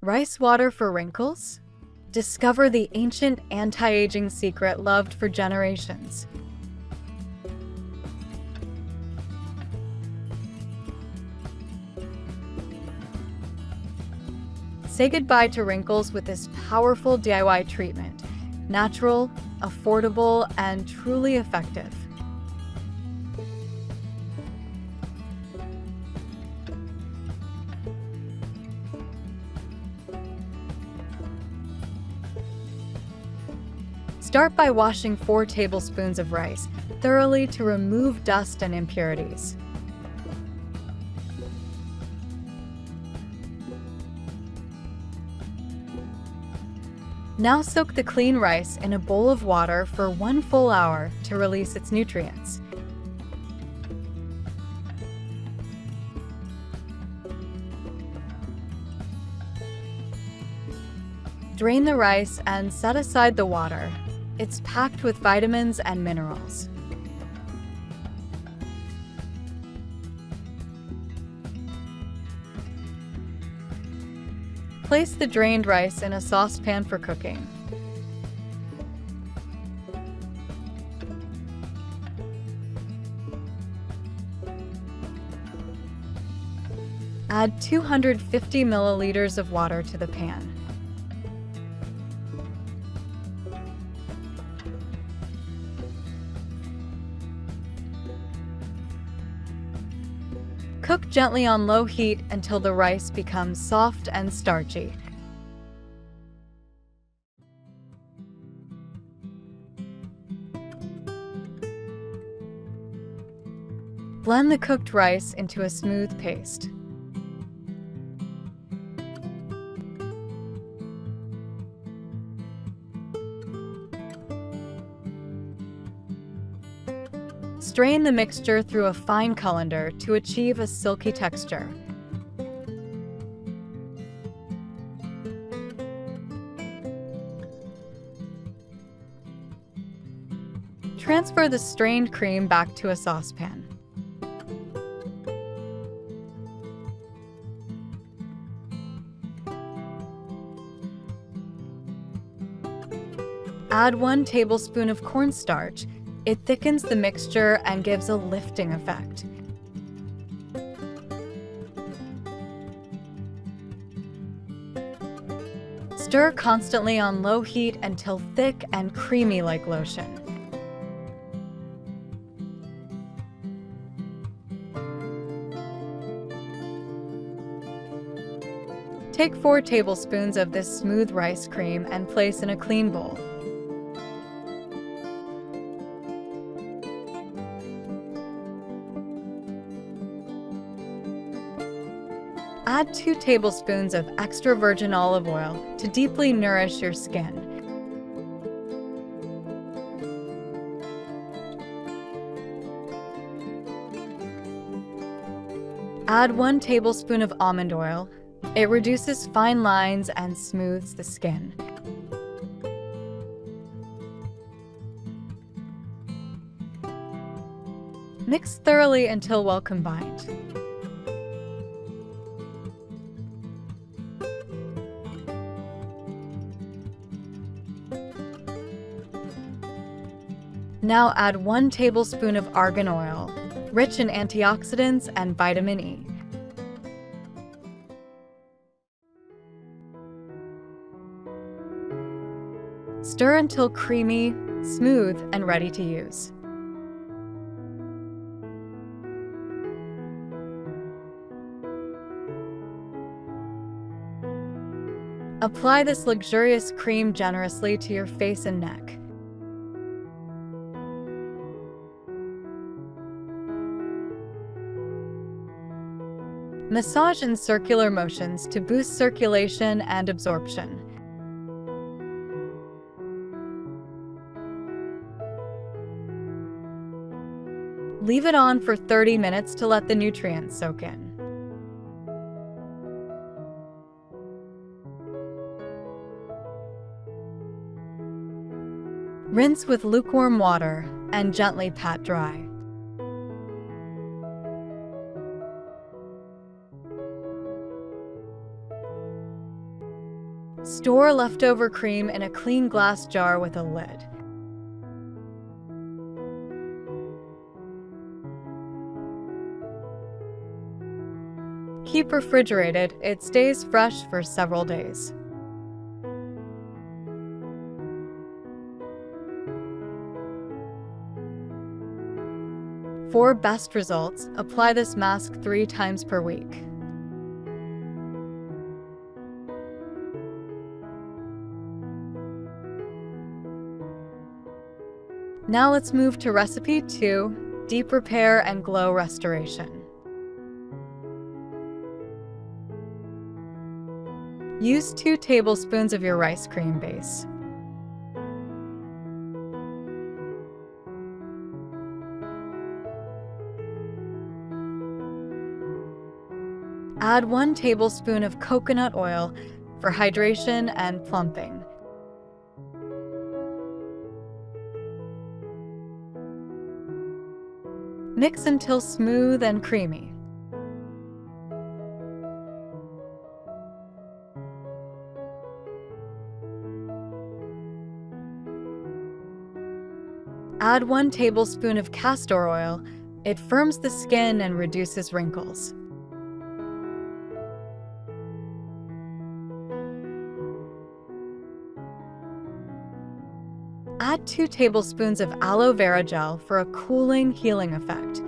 Rice water for wrinkles? Discover the ancient anti-aging secret loved for generations. Say goodbye to wrinkles with this powerful DIY treatment. Natural, affordable, and truly effective. Start by washing 4 tablespoons of rice thoroughly to remove dust and impurities. Now soak the clean rice in a bowl of water for 1 full hour to release its nutrients. Drain the rice and set aside the water. It's packed with vitamins and minerals. Place the drained rice in a saucepan for cooking. Add 250 milliliters of water to the pan. Cook gently on low heat until the rice becomes soft and starchy. Blend the cooked rice into a smooth paste. Strain the mixture through a fine colander to achieve a silky texture. Transfer the strained cream back to a saucepan. Add 1 tablespoon of cornstarch. It thickens the mixture and gives a lifting effect. Stir constantly on low heat until thick and creamy like lotion. Take 4 tablespoons of this smooth rice cream and place in a clean bowl. Add 2 tablespoons of extra virgin olive oil to deeply nourish your skin. Add 1 tablespoon of almond oil. It reduces fine lines and smooths the skin. Mix thoroughly until well combined. Now add 1 tablespoon of argan oil, rich in antioxidants and vitamin E. Stir until creamy, smooth, and ready to use. Apply this luxurious cream generously to your face and neck. Massage in circular motions to boost circulation and absorption. Leave it on for 30 minutes to let the nutrients soak in. Rinse with lukewarm water and gently pat dry. Store leftover cream in a clean glass jar with a lid. Keep refrigerated, it stays fresh for several days. For best results, apply this mask 3 times per week. Now let's move to recipe 2, deep repair and glow restoration. Use 2 tablespoons of your rice cream base. Add 1 tablespoon of coconut oil for hydration and plumping. Mix until smooth and creamy. Add 1 tablespoon of castor oil. It firms the skin and reduces wrinkles. Add 2 tablespoons of aloe vera gel for a cooling, healing effect.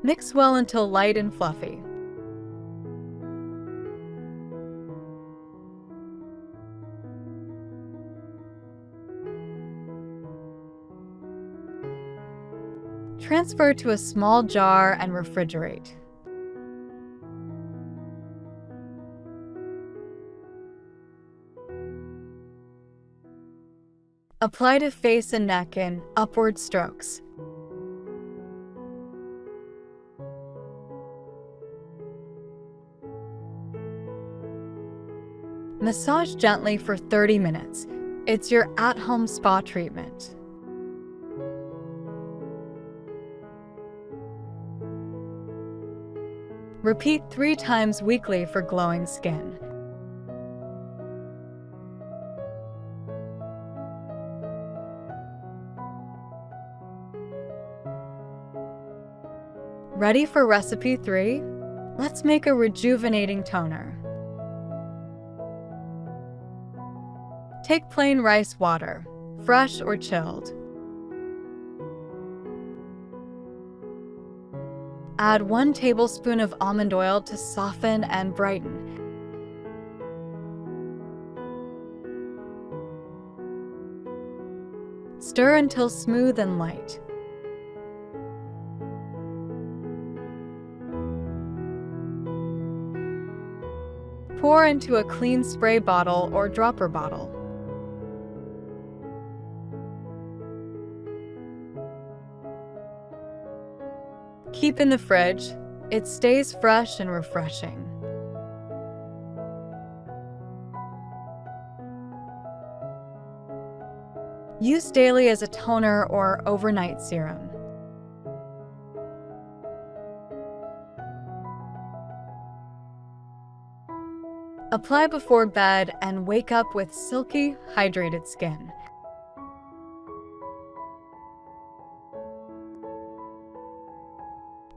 Mix well until light and fluffy. Transfer to a small jar and refrigerate. Apply to face and neck in upward strokes. Massage gently for 30 minutes. It's your at-home spa treatment. Repeat 3 times weekly for glowing skin. Ready for recipe 3? Let's make a rejuvenating toner. Take plain rice water, fresh or chilled. Add 1 tablespoon of almond oil to soften and brighten. Stir until smooth and light. Pour into a clean spray bottle or dropper bottle. Keep in the fridge. It stays fresh and refreshing. Use daily as a toner or overnight serum. Apply before bed and wake up with silky, hydrated skin.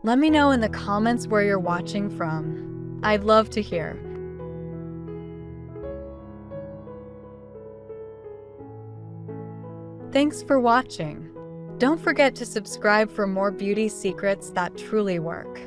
Let me know in the comments where you're watching from. I'd love to hear. Thanks for watching. Don't forget to subscribe for more beauty secrets that truly work.